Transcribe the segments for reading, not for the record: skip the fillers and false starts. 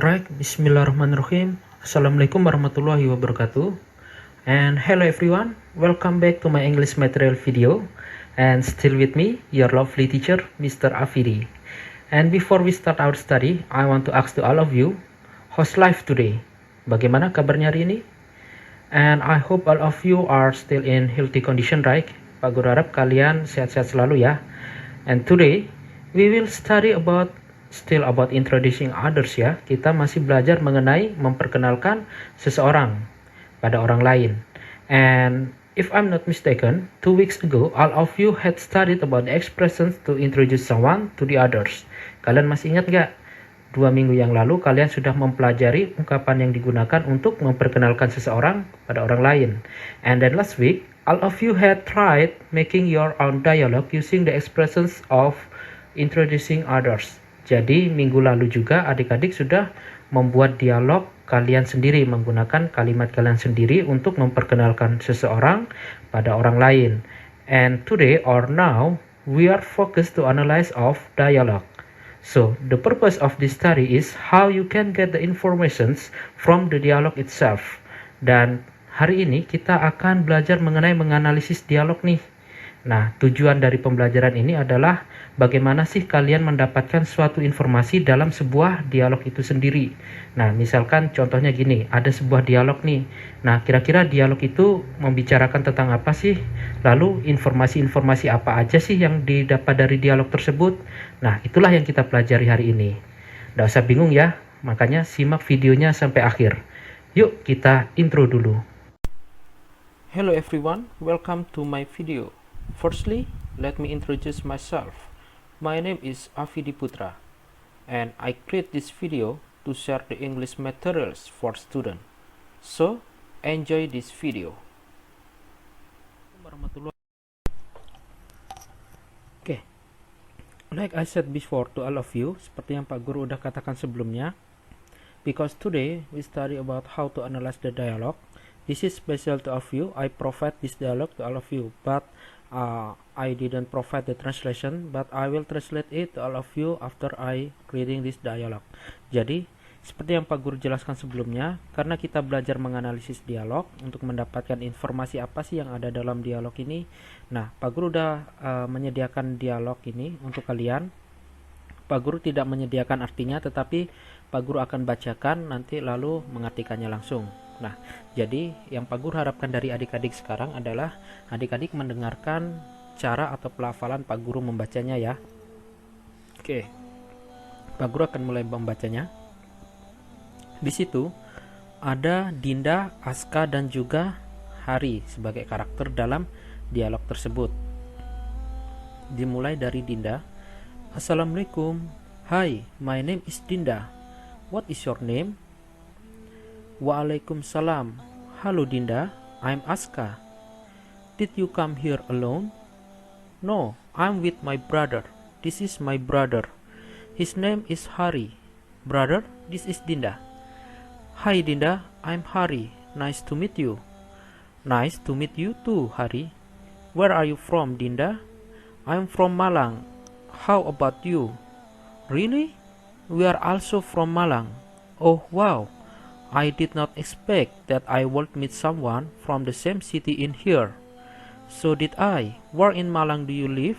Alright, Bismillahirrahmanirrahim. Assalamualaikum warahmatullahi wabarakatuh. And hello everyone, welcome back to my English material video. And still with me, your lovely teacher, Mr. Afidi. And before we start our study, I want to ask to all of you, how's life today? Bagaimana kabarnya hari ini? And I hope all of you are still in healthy condition, right? Pak Guru harap kalian sehat-sehat selalu ya. And today, we will study still about introducing others ya. Kita masih belajar mengenai memperkenalkan seseorang pada orang lain. And if I'm not mistaken, 2 weeks ago, all of you had studied about the expressions to introduce someone to the others. Kalian masih ingat gak? 2 minggu yang lalu kalian sudah mempelajari ungkapan yang digunakan untuk memperkenalkan seseorang pada orang lain. And then last week, all of you had tried making your own dialogue using the expressions of introducing others. Jadi minggu lalu juga adik-adik sudah membuat dialog kalian sendiri menggunakan kalimat kalian sendiri untuk memperkenalkan seseorang pada orang lain. And today or now we are focused to analyze of dialogue. So the purpose of this study is how you can get the informations from the dialogue itself. Dan hari ini kita akan belajar mengenai menganalisis dialog nih. Nah, tujuan dari pembelajaran ini adalah bagaimana sih kalian mendapatkan suatu informasi dalam sebuah dialog itu sendiri. Nah, misalkan contohnya gini, ada sebuah dialog nih. Nah, kira-kira dialog itu membicarakan tentang apa sih? Lalu informasi-informasi apa aja sih yang didapat dari dialog tersebut? Nah, itulah yang kita pelajari hari ini. Nggak usah bingung ya, makanya simak videonya sampai akhir. Yuk, kita intro dulu. Hello everyone, welcome to my video. Firstly, let me introduce myself. My name is Afidi Putra, and I create this video to share the English materials for students. So, enjoy this video. Oke, like I said before to all of you, seperti yang Pak Guru udah katakan sebelumnya, because today we study about how to analyze the dialogue. This is special to all of you. I provide this dialogue to all of you, but I didn't provide the translation, but I will translate it to all of you after I reading this dialogue. Jadi, seperti yang Pak Guru jelaskan sebelumnya, karena kita belajar menganalisis dialog untuk mendapatkan informasi apa sih yang ada dalam dialog ini. Nah, Pak Guru udah menyediakan dialog ini untuk kalian. Pak Guru tidak menyediakan artinya, tetapi Pak Guru akan bacakan nanti lalu mengartikannya langsung. Nah, jadi yang Pak Guru harapkan dari adik-adik sekarang adalah adik-adik mendengarkan cara atau pelafalan Pak Guru membacanya ya. Oke, Pak Guru akan mulai membacanya. Di situ ada Dinda, Aska, dan juga Hari sebagai karakter dalam dialog tersebut. Dimulai dari Dinda. Assalamualaikum. Hi, my name is Dinda. What is your name? Waalaikumsalam. Halo Dinda, I'm Aska. Did you come here alone? No, I'm with my brother. This is my brother. His name is Hari. Brother, this is Dinda. Hi Dinda, I'm Hari. Nice to meet you. Nice to meet you too, Hari. Where are you from, Dinda? I'm from Malang. How about you? Really? We are also from Malang. Oh wow. I did not expect that I would meet someone from the same city in here. So did I. Where in Malang do you live?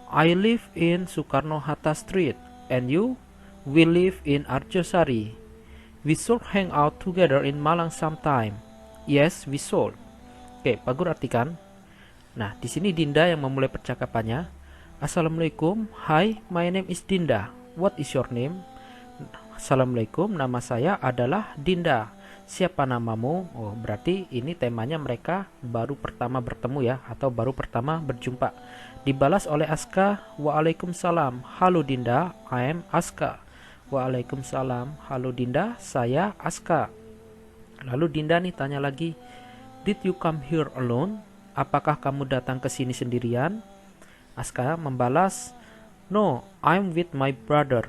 I live in Soekarno-Hatta Street. And you? We live in Arjosari. We should hang out together in Malang sometime. Yes, we should. Oke, Pak Guru artikan. Nah, di sini Dinda yang memulai percakapannya. Assalamualaikum. Hi, my name is Dinda. What is your name? Assalamualaikum, nama saya adalah Dinda. Siapa namamu? Oh, berarti ini temanya mereka baru pertama bertemu ya, atau baru pertama berjumpa. Dibalas oleh Aska, Waalaikumsalam. Halo Dinda, I am Aska. Waalaikumsalam. Halo Dinda, saya Aska. Lalu Dinda nih tanya lagi, Did you come here alone? Apakah kamu datang ke sini sendirian? Aska membalas, No, I'm with my brother.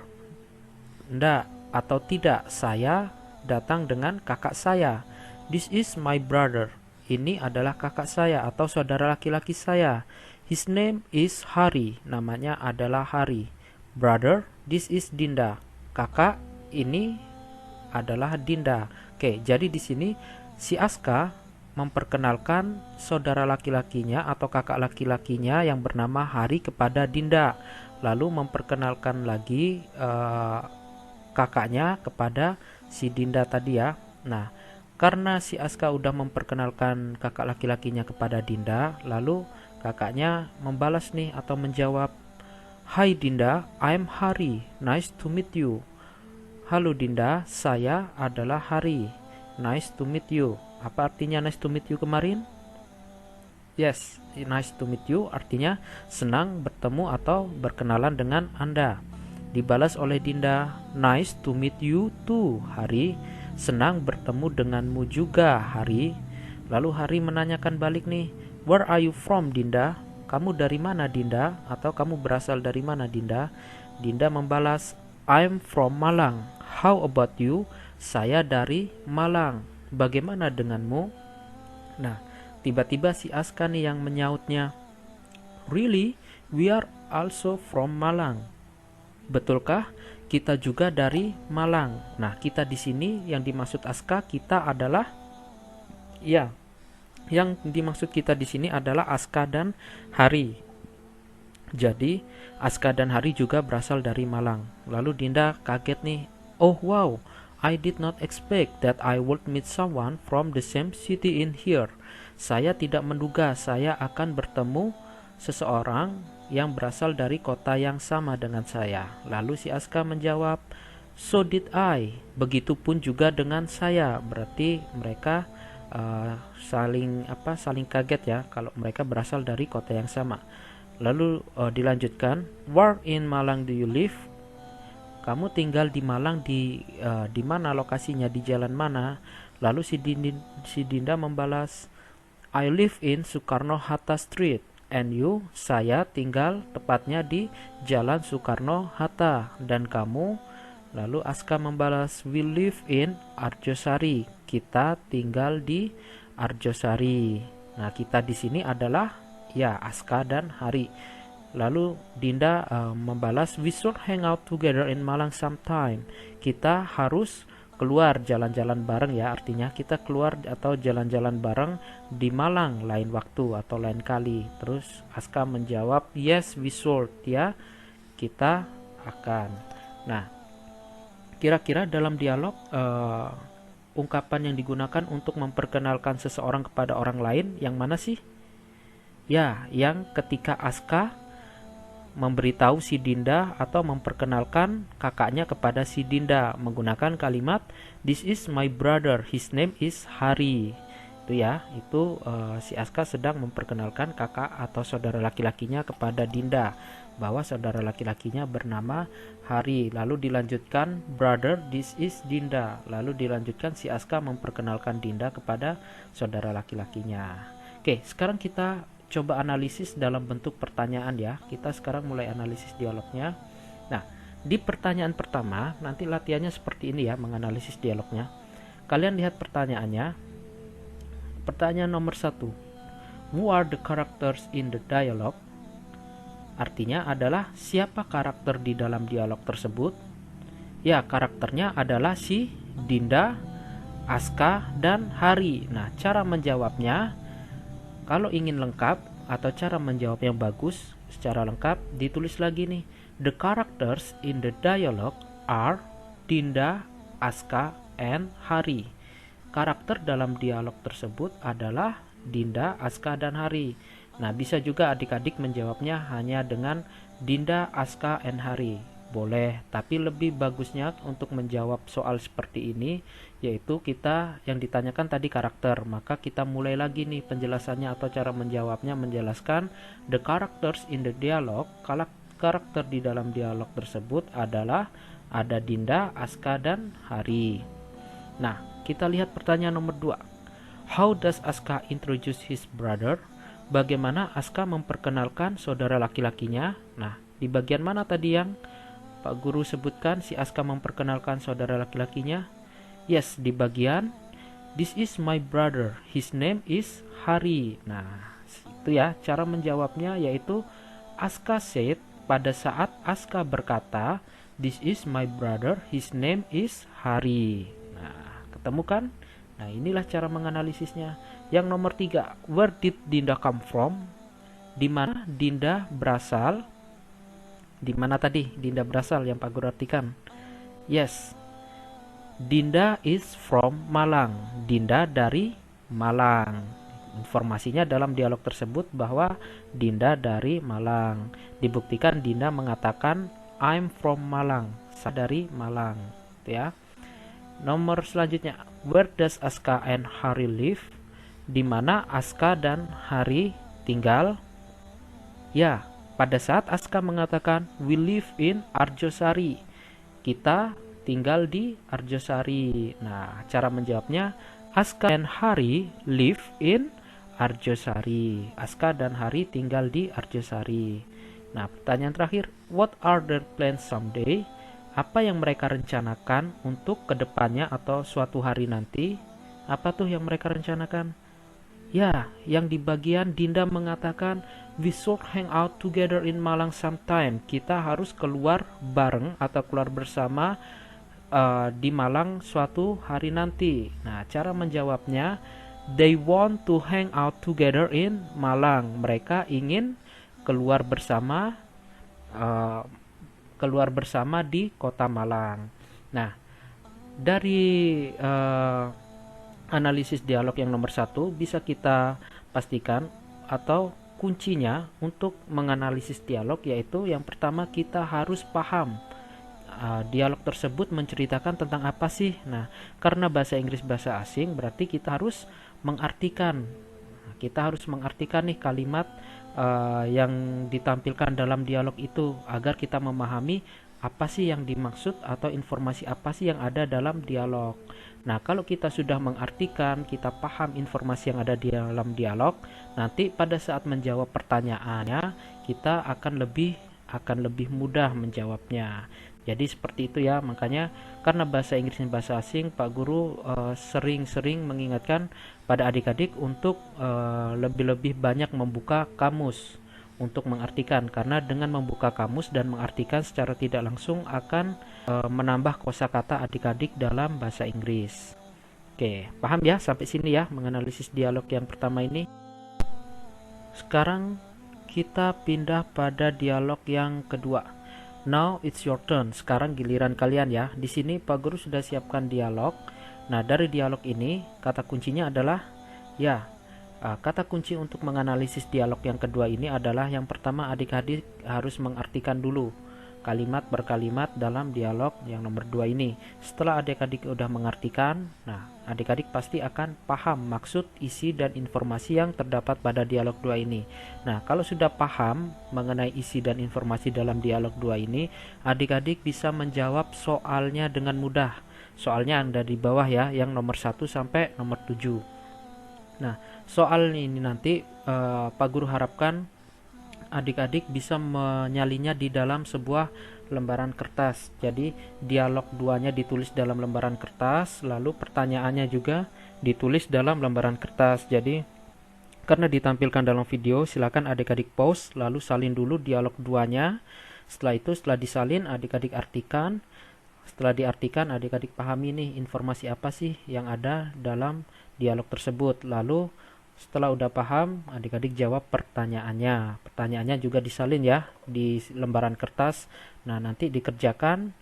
Nggak atau tidak, saya datang dengan kakak saya. This is my brother. Ini adalah kakak saya atau saudara laki-laki saya. His name is Hari. Namanya adalah Hari. Brother, this is Dinda. Kakak, ini adalah Dinda. Oke, jadi di sini si Aska memperkenalkan saudara laki-lakinya atau kakak laki-lakinya yang bernama Hari kepada Dinda. Lalu memperkenalkan lagi kakaknya kepada si Dinda tadi ya. Nah, karena si Aska udah memperkenalkan kakak laki-lakinya kepada Dinda, lalu kakaknya membalas nih atau menjawab, "Hai Dinda, I'm Hari. Nice to meet you." "Halo Dinda, saya adalah Hari. Nice to meet you." Apa artinya nice to meet you kemarin? Yes, nice to meet you artinya senang bertemu atau berkenalan dengan Anda. Dibalas oleh Dinda, "Nice to meet you too, Hari. Senang bertemu denganmu juga, Hari." Lalu Hari menanyakan balik nih, "Where are you from, Dinda?" "Kamu dari mana, Dinda?" Atau "Kamu berasal dari mana, Dinda?" Dinda membalas, "I'm from Malang. How about you?" "Saya dari Malang. Bagaimana denganmu?" Nah, tiba-tiba si Aska nih yang menyautnya, "Really? We are also from Malang." "Betulkah? Kita juga dari Malang." Nah, kita di sini yang dimaksud Aska kita adalah ya, yang dimaksud kita di sini adalah Aska dan Hari. Jadi, Aska dan Hari juga berasal dari Malang. Lalu Dinda kaget nih, "Oh wow, I did not expect that I would meet someone from the same city in here." Saya tidak menduga saya akan bertemu seseorang yang berasal dari kota yang sama dengan saya. Lalu si Aska menjawab, "So did I." Begitupun juga dengan saya. Berarti mereka saling kaget ya kalau mereka berasal dari kota yang sama. Lalu dilanjutkan, "Where in Malang do you live?" "Kamu tinggal di Malang di mana lokasinya, di jalan mana?" Lalu si Dinda membalas, "I live in Soekarno-Hatta Street." "And you?" "Saya tinggal tepatnya di Jalan Soekarno-Hatta." "Dan kamu?" Lalu Aska membalas, "We live in Arjosari." Kita tinggal di Arjosari. Nah, kita di sini adalah ya Aska dan Hari. Lalu Dinda membalas, "We should hang out together in Malang sometime." Kita harus keluar jalan-jalan bareng ya, artinya kita keluar atau jalan-jalan bareng di Malang lain waktu atau lain kali. Terus Aska menjawab, "Yes, we should." Ya, kita akan. Nah, kira-kira dalam dialog ungkapan yang digunakan untuk memperkenalkan seseorang kepada orang lain yang mana sih? Ya, yang ketika Aska memberitahu si Dinda atau memperkenalkan kakaknya kepada si Dinda menggunakan kalimat, "This is my brother, his name is Hari." Itu ya, itu si Aska sedang memperkenalkan kakak atau saudara laki-lakinya kepada Dinda bahwa saudara laki-lakinya bernama Hari. Lalu dilanjutkan, "Brother, this is Dinda." Lalu dilanjutkan si Aska memperkenalkan Dinda kepada saudara laki-lakinya. Oke, sekarang kita coba analisis dalam bentuk pertanyaan ya. Kita sekarang mulai analisis dialognya. Nah, di pertanyaan pertama nanti latihannya seperti ini ya, menganalisis dialognya. Kalian lihat pertanyaannya. Pertanyaan nomor 1. Who are the characters in the dialogue? Artinya adalah siapa karakter di dalam dialog tersebut? Ya, karakternya adalah si Dinda, Aska, dan Hari. Nah, cara menjawabnya, kalau ingin lengkap atau cara menjawab yang bagus secara lengkap, ditulis lagi nih, "The characters in the dialogue are Dinda, Aska, and Hari." Karakter dalam dialog tersebut adalah Dinda, Aska, dan Hari. Nah, bisa juga adik-adik menjawabnya hanya dengan Dinda, Aska, and Hari. Boleh, tapi lebih bagusnya untuk menjawab soal seperti ini yaitu kita yang ditanyakan tadi karakter, maka kita mulai lagi nih penjelasannya atau cara menjawabnya, menjelaskan the characters in the dialogue. Karakter di dalam dialog tersebut adalah ada Dinda, Aska, dan Hari. Nah, kita lihat pertanyaan nomor 2. How does Aska introduce his brother? Bagaimana Aska memperkenalkan saudara laki-lakinya? Nah, di bagian mana tadi yang Pak Guru sebutkan si Aska memperkenalkan saudara laki-lakinya? Yes, di bagian "This is my brother, his name is Hari." Nah, itu ya cara menjawabnya, yaitu Aska said, pada saat Aska berkata, "This is my brother, his name is Hari." Nah, ketemu kan? Nah, inilah cara menganalisisnya. Yang nomor 3, where did Dinda come from? Di mana Dinda berasal? Di mana tadi Dinda berasal yang Pak Guru artikan? Yes, Dinda is from Malang. Dinda dari Malang. Informasinya dalam dialog tersebut bahwa Dinda dari Malang. Dibuktikan Dinda mengatakan I'm from Malang. Saya dari Malang. Itu ya. Nomor selanjutnya, where does Aska and Hari live? Di mana Aska dan Hari tinggal? Ya, pada saat Aska mengatakan we live in Arjosari. Kita tinggal di Arjosari. Nah, cara menjawabnya Aska and Hari live in Arjosari. Aska dan Hari tinggal di Arjosari. Nah, pertanyaan terakhir, what are their plans someday? Apa yang mereka rencanakan untuk kedepannya atau suatu hari nanti? Apa tuh yang mereka rencanakan? Ya, yang di bagian Dinda mengatakan we should hang out together in Malang sometime. Kita harus keluar bareng atau keluar bersama di Malang suatu hari nanti. Nah, cara menjawabnya, they want to hang out together in Malang. Mereka ingin keluar bersama di kota Malang. Nah, dari analisis dialog yang nomor 1 bisa kita pastikan atau kuncinya untuk menganalisis dialog yaitu yang pertama kita harus paham dialog tersebut menceritakan tentang apa sih. Nah, karena bahasa Inggris bahasa asing berarti kita harus mengartikan. Kita harus mengartikan nih kalimat yang ditampilkan dalam dialog itu agar kita memahami apa sih yang dimaksud atau informasi apa sih yang ada dalam dialog. Nah, kalau kita sudah mengartikan, kita paham informasi yang ada di dalam dialog, nanti pada saat menjawab pertanyaannya kita akan lebih mudah menjawabnya. Jadi seperti itu ya, makanya karena bahasa Inggrisnya bahasa asing, Pak Guru sering-sering mengingatkan pada adik-adik untuk lebih-lebih banyak membuka kamus untuk mengartikan, karena dengan membuka kamus dan mengartikan secara tidak langsung akan menambah kosakata adik-adik dalam bahasa Inggris. Oke, paham ya sampai sini ya menganalisis dialog yang pertama ini. Sekarang kita pindah pada dialog yang kedua. Now it's your turn. Sekarang giliran kalian ya. Di sini Pak Guru sudah siapkan dialog. Nah, dari dialog ini kata kuncinya adalah ya. Kata kunci untuk menganalisis dialog yang kedua ini adalah yang pertama adik-adik harus mengartikan dulu kalimat per kalimat dalam dialog yang nomor 2 ini. Setelah adik-adik udah mengartikan, nah adik-adik pasti akan paham maksud, isi, dan informasi yang terdapat pada dialog 2 ini. Nah, kalau sudah paham mengenai isi dan informasi dalam dialog 2 ini, adik-adik bisa menjawab soalnya dengan mudah. Soalnya ada di bawah ya, yang nomor 1 sampai nomor 7. Nah, soal ini nanti Pak Guru harapkan adik-adik bisa menyalinya di dalam sebuah lembaran kertas. Jadi dialog 2-nya ditulis dalam lembaran kertas, lalu pertanyaannya juga ditulis dalam lembaran kertas. Jadi karena ditampilkan dalam video, silakan adik-adik pause lalu salin dulu dialog 2-nya. Setelah itu, setelah disalin, adik-adik artikan. Setelah diartikan, adik-adik pahami nih informasi apa sih yang ada dalam dialog tersebut. Lalu setelah udah paham, adik-adik jawab pertanyaannya. Pertanyaannya juga disalin ya di lembaran kertas. Nah, nanti dikerjakan.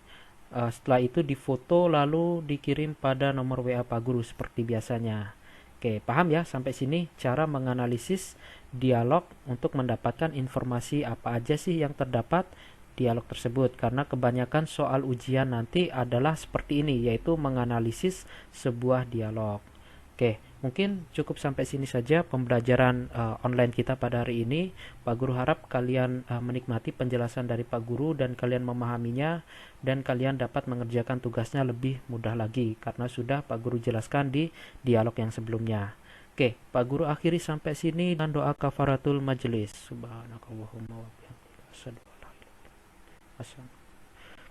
Setelah itu difoto lalu dikirim pada nomor WA Pak Guru seperti biasanya. Oke, paham ya sampai sini cara menganalisis dialog untuk mendapatkan informasi apa aja sih yang terdapat dialog tersebut. Karena kebanyakan soal ujian nanti adalah seperti ini, yaitu menganalisis sebuah dialog. Oke, mungkin cukup sampai sini saja pembelajaran online kita pada hari ini. Pak Guru harap kalian menikmati penjelasan dari Pak Guru dan kalian memahaminya dan kalian dapat mengerjakan tugasnya lebih mudah lagi karena sudah Pak Guru jelaskan di dialog yang sebelumnya. Oke, Pak Guru akhiri sampai sini dengan doa kafaratul majelis. Subhanakallahumma wa bihamdika.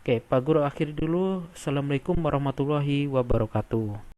Oke, Pak Guru akhiri dulu. Assalamualaikum warahmatullahi wabarakatuh.